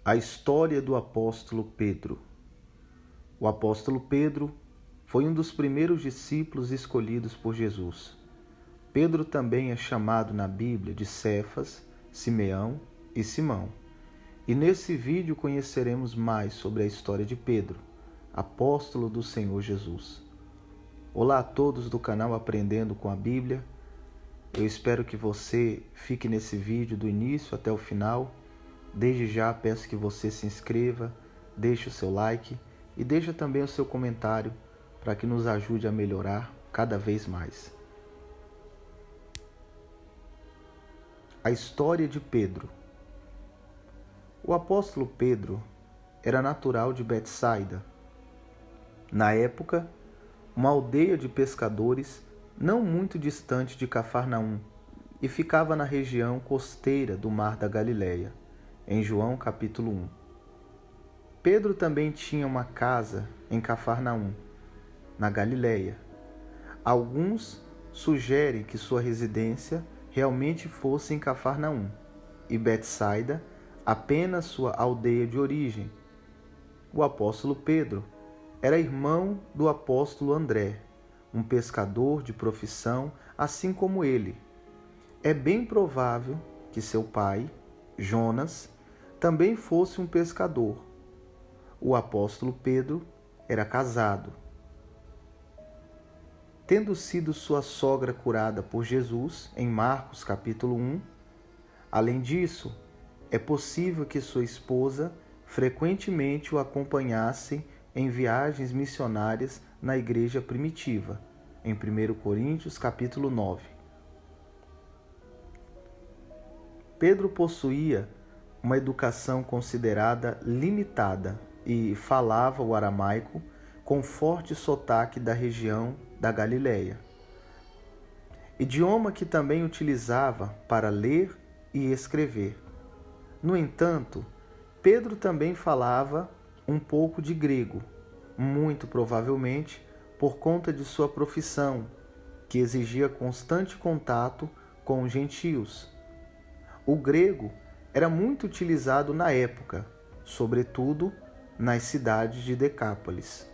A história do apóstolo Pedro. O apóstolo Pedro foi um dos primeiros discípulos escolhidos por Jesus. Pedro também é chamado na Bíblia de Cefas, Simeão e Simão. E nesse vídeo conheceremos mais sobre a história de Pedro, apóstolo do Senhor Jesus. Olá a todos do canal Aprendendo com a Bíblia. Eu espero que você fique nesse vídeo do início até o final. Desde já peço que você se inscreva, deixe o seu like e deixe também o seu comentário para que nos ajude a melhorar cada vez mais. A história de Pedro. O apóstolo Pedro era natural de Betsaida. Na época, uma aldeia de pescadores não muito distante de Cafarnaum e ficava na região costeira do Mar da Galileia, em João capítulo 1. Pedro também tinha uma casa em Cafarnaum, na Galileia. Alguns sugerem que sua residência realmente fosse em Cafarnaum e Betsaida apenas sua aldeia de origem. O apóstolo Pedro era irmão do apóstolo André, um pescador de profissão assim como ele. É bem provável que seu pai, Jonas, também fosse um pescador. O apóstolo Pedro era casado. Tendo sido sua sogra curada por Jesus, em Marcos capítulo 1, além disso, é possível que sua esposa frequentemente o acompanhasse em viagens missionárias na igreja primitiva, em 1 Coríntios capítulo 9. Pedro possuía uma educação considerada limitada e falava o aramaico com forte sotaque da região da Galileia, idioma que também utilizava para ler e escrever. No entanto, Pedro também falava um pouco de grego, muito provavelmente por conta de sua profissão, que exigia constante contato com os gentios. O grego era muito utilizado na época, sobretudo nas cidades de Decápolis.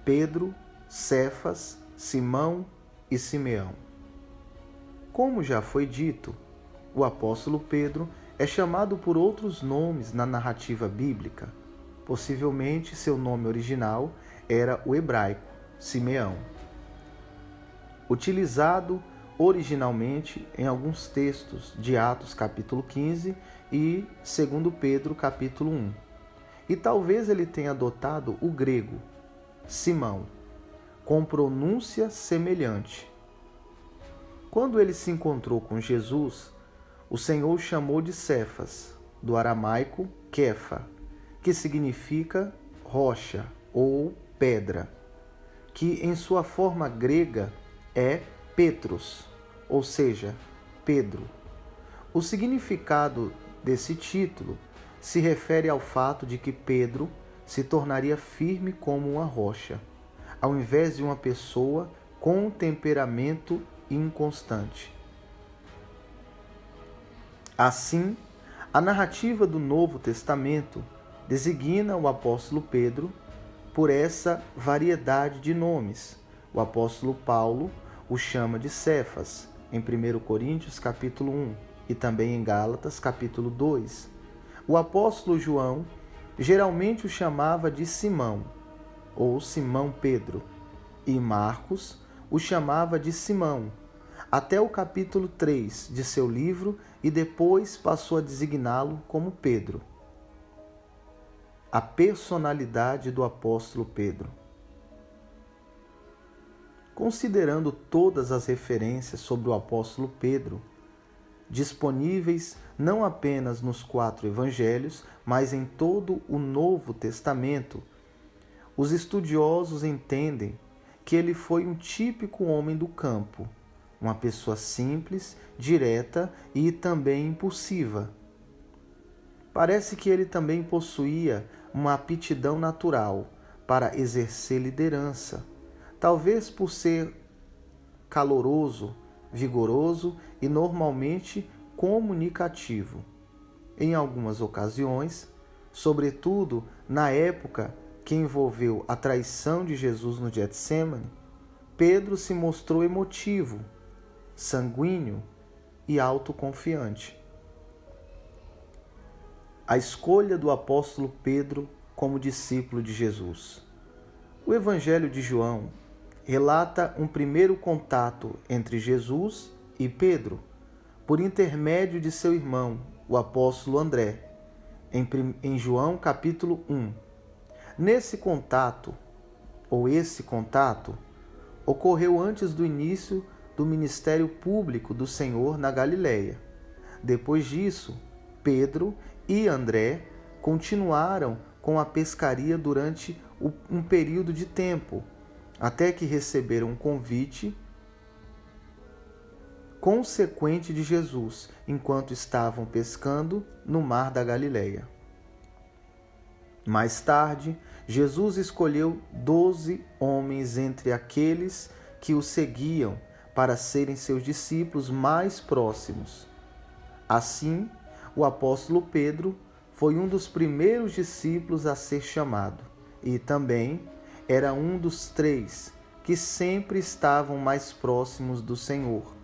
Pedro, Cefas, Simão e Simeão. Como já foi dito, o apóstolo Pedro é chamado por outros nomes na narrativa bíblica. Possivelmente seu nome original era o hebraico, Simeão. Utilizado originalmente em alguns textos de Atos capítulo 15 e 2 Pedro capítulo 1. E talvez ele tenha adotado o grego, Simão, com pronúncia semelhante. Quando ele se encontrou com Jesus, o Senhor o chamou de Cefas, do aramaico Kefa, que significa rocha ou pedra, que em sua forma grega é Petros, ou seja, Pedro. O significado desse título se refere ao fato de que Pedro se tornaria firme como uma rocha, ao invés de uma pessoa com um temperamento inconstante. Assim, a narrativa do Novo Testamento designa o apóstolo Pedro por essa variedade de nomes. O apóstolo Paulo o chama de Cefas, em 1 Coríntios capítulo 1 e também em Gálatas capítulo 2. O apóstolo João geralmente o chamava de Simão, ou Simão Pedro, e Marcos o chamava de Simão, até o capítulo 3 de seu livro, e depois passou a designá-lo como Pedro. A personalidade do apóstolo Pedro. Considerando todas as referências sobre o apóstolo Pedro, disponíveis não apenas nos 4 evangelhos, mas em todo o Novo Testamento, os estudiosos entendem que ele foi um típico homem do campo, uma pessoa simples, direta e também impulsiva. Parece que ele também possuía uma aptidão natural para exercer liderança, talvez por ser caloroso, vigoroso e normalmente comunicativo. em algumas ocasiões, sobretudo na época que envolveu a traição de Jesus no Getsêmani, Pedro se mostrou emotivo, sanguíneo e autoconfiante. A escolha do apóstolo Pedro como discípulo de Jesus. O Evangelho de João relata um primeiro contato entre Jesus e Pedro, por intermédio de seu irmão, o apóstolo André, em João capítulo 1. Esse contato, ocorreu antes do início do ministério público do Senhor na Galileia. Depois disso, Pedro e André continuaram com a pescaria durante um período de tempo, até que receberam um convite consequente de Jesus, enquanto estavam pescando no mar da Galileia. Mais tarde, Jesus escolheu 12 homens entre aqueles que o seguiam para serem seus discípulos mais próximos. Assim, o apóstolo Pedro foi um dos primeiros discípulos a ser chamado e também era um dos 3 que sempre estavam mais próximos do Senhor.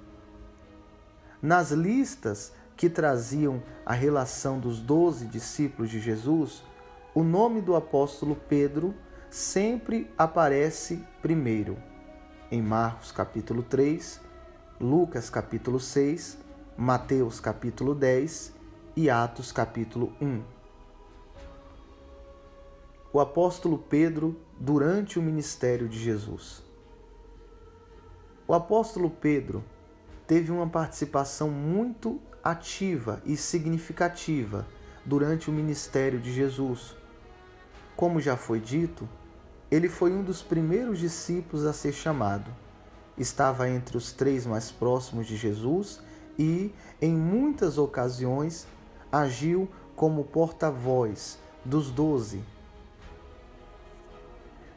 Nas listas que traziam a relação dos 12 discípulos de Jesus, o nome do apóstolo Pedro sempre aparece primeiro, em Marcos capítulo 3, Lucas capítulo 6, Mateus capítulo 10 e Atos capítulo 1. O apóstolo Pedro durante o ministério de Jesus. O apóstolo Pedro teve uma participação muito ativa e significativa durante o ministério de Jesus. Como já foi dito, ele foi um dos primeiros discípulos a ser chamado. Estava entre os 3 mais próximos de Jesus e, em muitas ocasiões, agiu como porta-voz dos 12.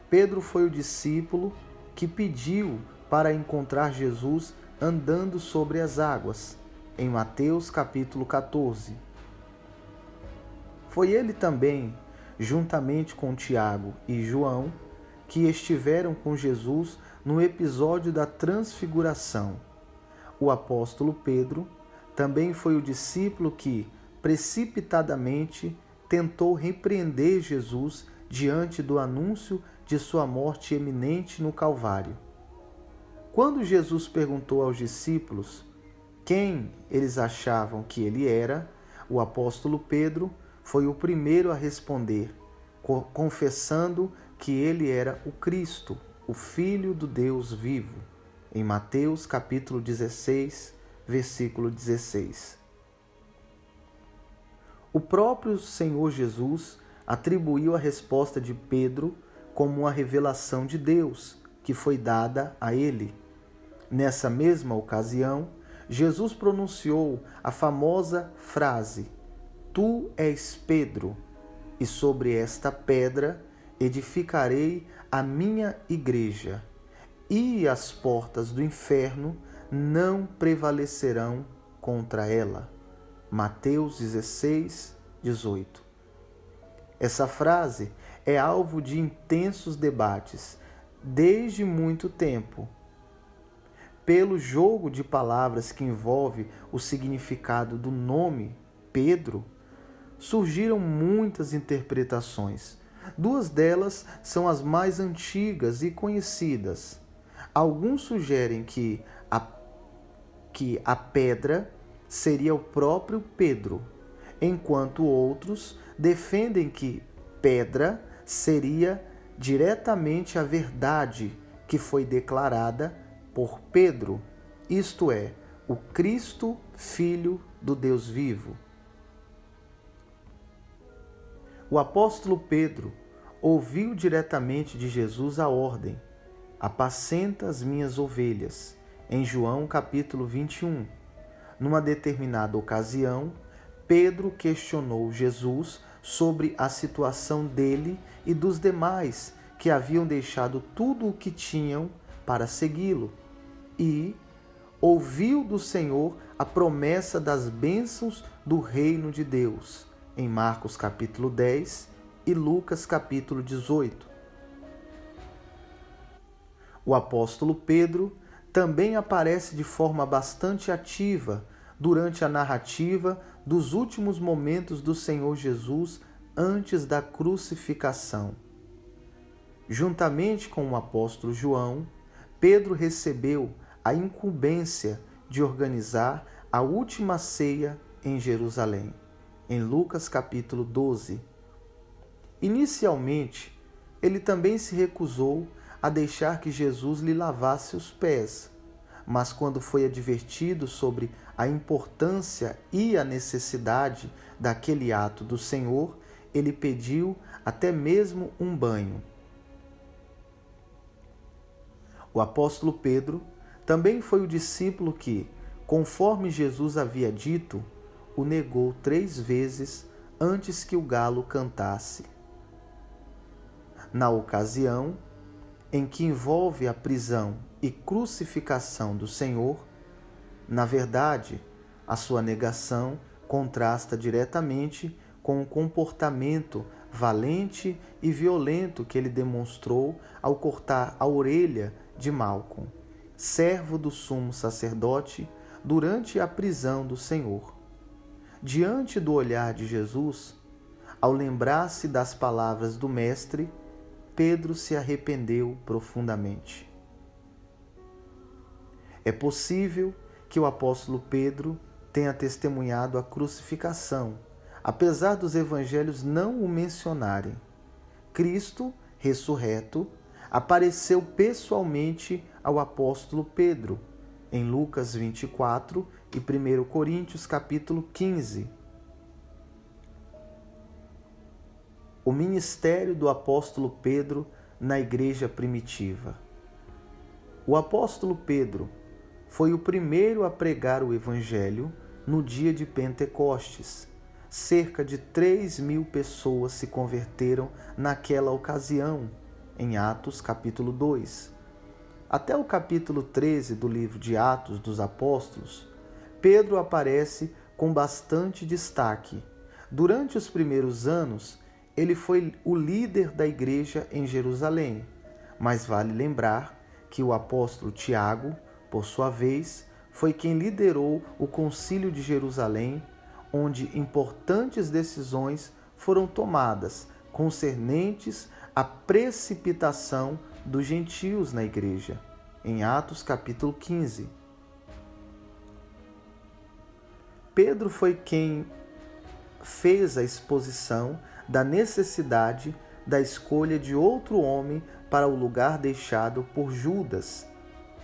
Pedro foi o discípulo que pediu para encontrar Jesus andando sobre as águas, em Mateus capítulo 14. Foi ele também, juntamente com Tiago e João, que estiveram com Jesus no episódio da transfiguração. O apóstolo Pedro também foi o discípulo que, precipitadamente, tentou repreender Jesus diante do anúncio de sua morte iminente no Calvário. Quando Jesus perguntou aos discípulos quem eles achavam que ele era, o apóstolo Pedro foi o primeiro a responder, confessando que ele era o Cristo, o Filho do Deus vivo, em Mateus capítulo 16, versículo 16. O próprio Senhor Jesus atribuiu a resposta de Pedro como uma revelação de Deus que foi dada a ele. Nessa mesma ocasião, Jesus pronunciou a famosa frase: "Tu és Pedro, e sobre esta pedra edificarei a minha igreja, e as portas do inferno não prevalecerão contra ela." Mateus 16, 18. Essa frase é alvo de intensos debates desde muito tempo. Pelo jogo de palavras que envolve o significado do nome Pedro, surgiram muitas interpretações. 2 delas são as mais antigas e conhecidas. Alguns sugerem que a pedra seria o próprio Pedro, enquanto outros defendem que pedra seria diretamente a verdade que foi declarada por Pedro, isto é, o Cristo, Filho do Deus vivo. O apóstolo Pedro ouviu diretamente de Jesus a ordem: "Apacenta as minhas ovelhas", em João capítulo 21. Numa determinada ocasião, Pedro questionou Jesus sobre a situação dele e dos demais que haviam deixado tudo o que tinham para segui-lo. E ouviu do Senhor a promessa das bênçãos do reino de Deus, em Marcos capítulo 10 e Lucas capítulo 18. O apóstolo Pedro também aparece de forma bastante ativa durante a narrativa dos últimos momentos do Senhor Jesus antes da crucificação. Juntamente com o apóstolo João, Pedro recebeu a incumbência de organizar a última ceia em Jerusalém, em Lucas capítulo 12. Inicialmente, ele também se recusou a deixar que Jesus lhe lavasse os pés, mas quando foi advertido sobre a importância e a necessidade daquele ato do Senhor, ele pediu até mesmo um banho. O apóstolo Pedro também foi o discípulo que, conforme Jesus havia dito, o negou 3 vezes antes que o galo cantasse. Na ocasião em que envolve a prisão e crucificação do Senhor, na verdade, a sua negação contrasta diretamente com o comportamento valente e violento que ele demonstrou ao cortar a orelha de Malco, servo do sumo sacerdote, durante a prisão do Senhor. Diante do olhar de Jesus, ao lembrar-se das palavras do Mestre, Pedro se arrependeu profundamente. É possível que o apóstolo Pedro tenha testemunhado a crucificação, apesar dos evangelhos não o mencionarem. Cristo, ressurreto, apareceu pessoalmente ao apóstolo Pedro, em Lucas 24 e 1 Coríntios capítulo 15. O ministério do apóstolo Pedro na igreja primitiva. O apóstolo Pedro foi o primeiro a pregar o evangelho no dia de Pentecostes. Cerca de 3.000 pessoas se converteram naquela ocasião, em Atos capítulo 2. Até o capítulo 13 do livro de Atos dos Apóstolos, Pedro aparece com bastante destaque. Durante os primeiros anos, ele foi o líder da igreja em Jerusalém, mas vale lembrar que o apóstolo Tiago, por sua vez, foi quem liderou o Concílio de Jerusalém, onde importantes decisões foram tomadas concernentes à precipitação dos gentios na igreja, em Atos capítulo 15. Pedro foi quem fez a exposição da necessidade da escolha de outro homem para o lugar deixado por Judas,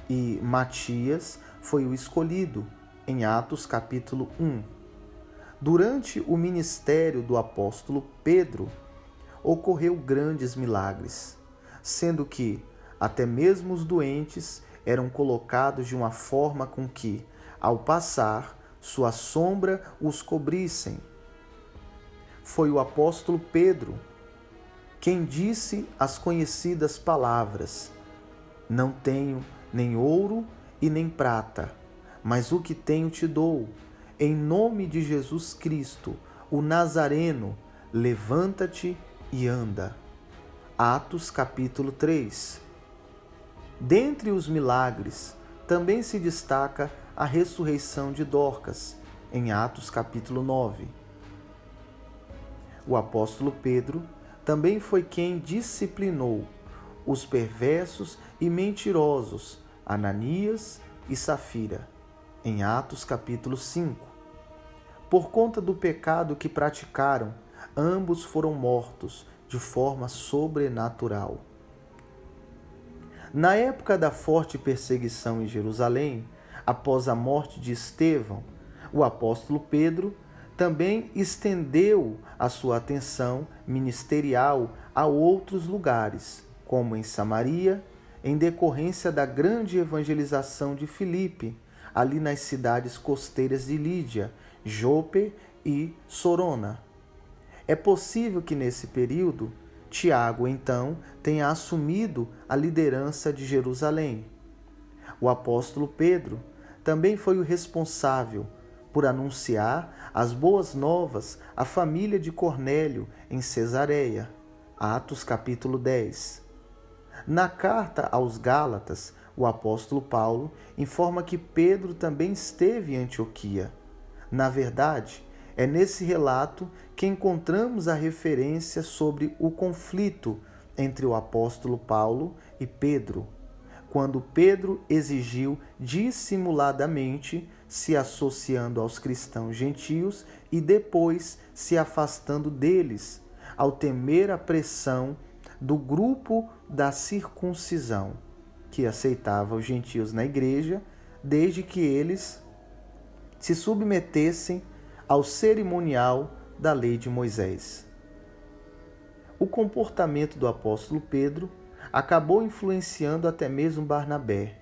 e Matias foi o escolhido, em Atos capítulo 1. Durante o ministério do apóstolo Pedro, ocorreu grandes milagres, sendo que até mesmo os doentes eram colocados de uma forma com que, ao passar, sua sombra os cobrissem. Foi o apóstolo Pedro quem disse as conhecidas palavras: "Não tenho nem ouro e nem prata, mas o que tenho te dou. Em nome de Jesus Cristo, o Nazareno, levanta-te e anda." Atos capítulo 3. Dentre os milagres, também se destaca a ressurreição de Dorcas, em Atos capítulo 9. O apóstolo Pedro também foi quem disciplinou os perversos e mentirosos Ananias e Safira, em Atos capítulo 5. Por conta do pecado que praticaram, ambos foram mortos de forma sobrenatural. Na época da forte perseguição em Jerusalém, após a morte de Estevão, o apóstolo Pedro também estendeu a sua atenção ministerial a outros lugares, como em Samaria, em decorrência da grande evangelização de Filipe, ali nas cidades costeiras de Lídia, Jope e Sorona. É possível que nesse período, Tiago, então, tenha assumido a liderança de Jerusalém. O apóstolo Pedro também foi o responsável por anunciar as boas novas à família de Cornélio em Cesareia. Atos capítulo 10. Na carta aos Gálatas, o apóstolo Paulo informa que Pedro também esteve em Antioquia. Na verdade, é nesse relato que encontramos a referência sobre o conflito entre o apóstolo Paulo e Pedro, quando Pedro exigiu dissimuladamente se associando aos cristãos gentios e depois se afastando deles, ao temer a pressão do grupo da circuncisão, que aceitava os gentios na igreja, desde que eles se submetessem ao cerimonial da lei de Moisés. O comportamento do apóstolo Pedro acabou influenciando até mesmo Barnabé.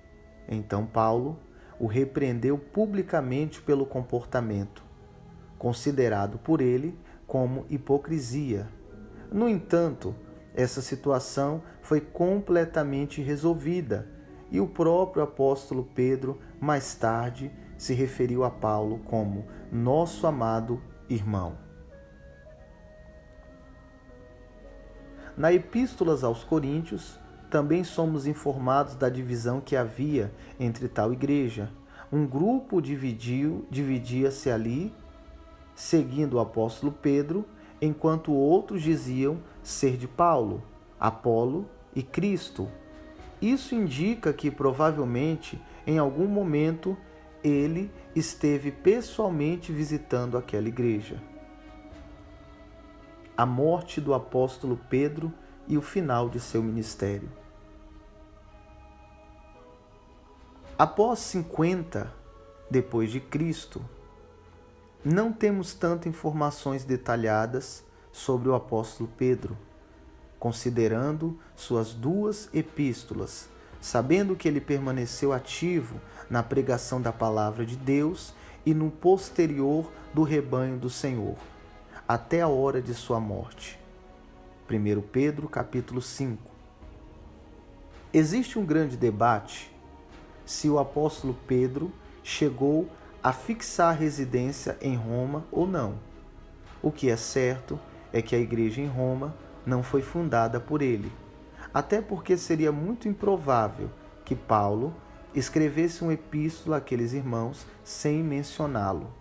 Então Paulo o repreendeu publicamente pelo comportamento, considerado por ele como hipocrisia. No entanto, essa situação foi completamente resolvida e o próprio apóstolo Pedro, mais tarde, se referiu a Paulo como nosso amado irmão. Na Epístolas aos Coríntios, também somos informados da divisão que havia entre tal igreja. Um grupo dividia-se ali, seguindo o apóstolo Pedro, enquanto outros diziam ser de Paulo, Apolo e Cristo. Isso indica que provavelmente, em algum momento, ele esteve pessoalmente visitando aquela igreja. A morte do apóstolo Pedro e o final de seu ministério. Após 50 depois de Cristo, não temos tantas informações detalhadas sobre o apóstolo Pedro, considerando suas 2 epístolas, sabendo que ele permaneceu ativo na pregação da palavra de Deus e no posterior do rebanho do Senhor, até a hora de sua morte. 1 Pedro capítulo 5. Existe um grande debate se o apóstolo Pedro chegou a fixar residência em Roma ou não. O que é certo é que a igreja em Roma não foi fundada por ele, até porque seria muito improvável que Paulo escrevesse uma epístola àqueles irmãos sem mencioná-lo.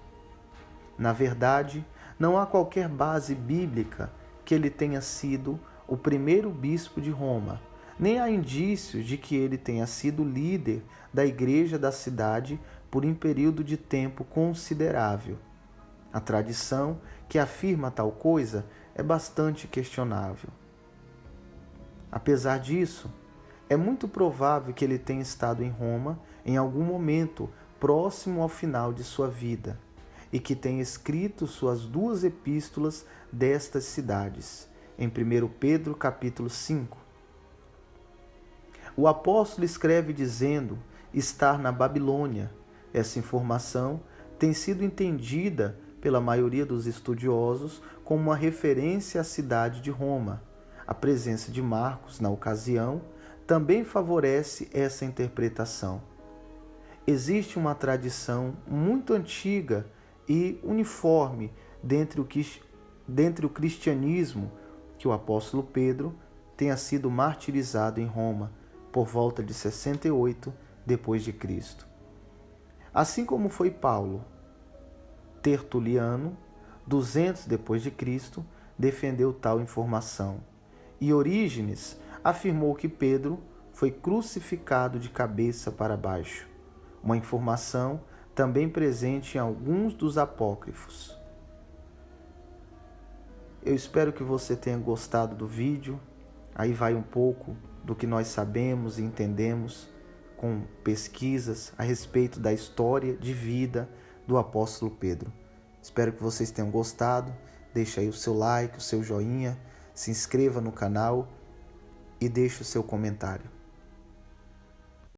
Na verdade, não há qualquer base bíblica que ele tenha sido o primeiro bispo de Roma, nem há indícios de que ele tenha sido líder da igreja da cidade por um período de tempo considerável. A tradição que afirma tal coisa é bastante questionável. Apesar disso, é muito provável que ele tenha estado em Roma em algum momento próximo ao final de sua vida e que tenha escrito suas 2 epístolas destas cidades, em 1 Pedro capítulo 5. O apóstolo escreve dizendo estar na Babilônia. Essa informação tem sido entendida pela maioria dos estudiosos como uma referência à cidade de Roma. A presença de Marcos na ocasião também favorece essa interpretação. Existe uma tradição muito antiga e uniforme dentro o cristianismo que o apóstolo Pedro tenha sido martirizado em Roma por volta de 68 depois de Cristo. Assim como foi Paulo, Tertuliano, 200 depois de Cristo, defendeu tal informação, e Orígenes afirmou que Pedro foi crucificado de cabeça para baixo, uma informação também presente em alguns dos apócrifos. Eu espero que você tenha gostado do vídeo. Aí vai um pouco do que nós sabemos e entendemos com pesquisas a respeito da história de vida do apóstolo Pedro. Espero que vocês tenham gostado. Deixe aí o seu like, o seu joinha, se inscreva no canal e deixe o seu comentário.